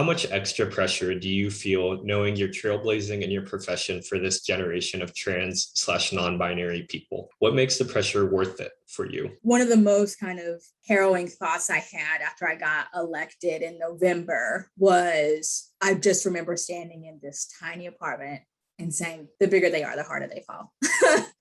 How much extra pressure do you feel knowing you're trailblazing in your profession for this generation of trans slash non-binary people? What makes the pressure worth it for you? One of the most kind of harrowing thoughts I had after I got elected in November was I just remember standing in this tiny apartment and saying, the bigger they are, the harder they fall.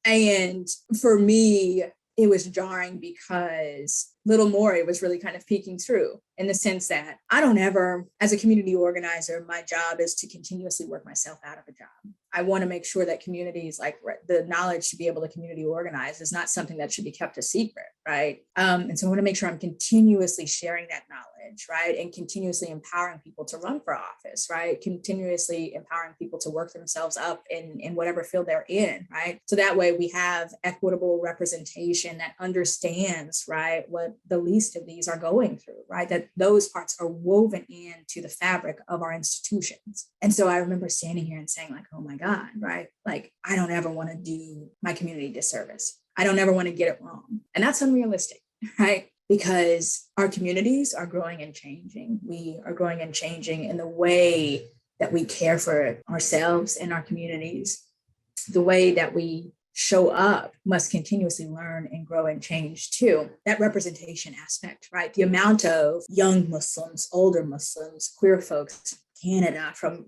And for me, it was jarring because Little Maury was really kind of peeking through in the sense that I don't ever, as a community organizer, my job is to continuously work myself out of a job. I want to make sure that communities, like the knowledge to be able to community organize is not something that should be kept a secret, right? And so I want to make sure I'm continuously sharing that knowledge, right? And continuously empowering people to run for office, right? Continuously empowering people to work themselves up in whatever field they're in, right? So that way we have equitable representation that understands, right, what the least of these are going through, right? That those parts are woven into the fabric of our institutions. And so I remember standing here and saying like, oh my God, right? Like, I don't ever want to do my community disservice. I don't ever want to get it wrong. And that's unrealistic, right? Because our communities are growing and changing. We are growing and changing in the way that we care for ourselves and our communities, the way that we show up must continuously learn and grow and change too. That representation aspect, right? The amount of young Muslims, older Muslims, queer folks, Canada, from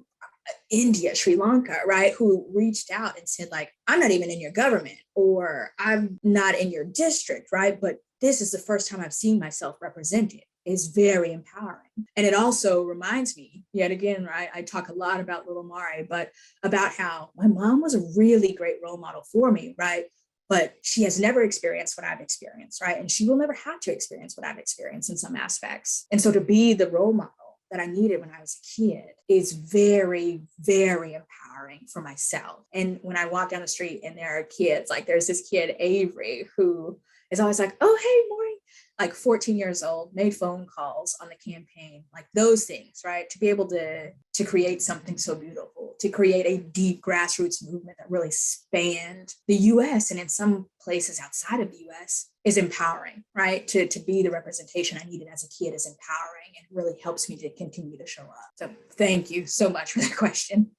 India, Sri Lanka, right, who reached out and said like, I'm not even in your government or I'm not in your district, right? But this is the first time I've seen myself represented is very empowering. And it also reminds me, yet again, right, I talk a lot about Little Maury, but about how my mom was a really great role model for me, right? But she has never experienced what I've experienced, right? And she will never have to experience what I've experienced in some aspects. And so to be the role model that I needed when I was a kid is very, very empowering for myself. And when I walk down the street and there are kids, like there's this kid, Avery, who is always like, oh, hey, Maury, like 14 years old, made phone calls on the campaign, like those things, right? To be able to create something so beautiful, to create a deep grassroots movement that really spanned the US and in some places outside of the US is empowering, right? To be the representation I needed as a kid is empowering and really helps me to continue to show up. So thank you so much for that question.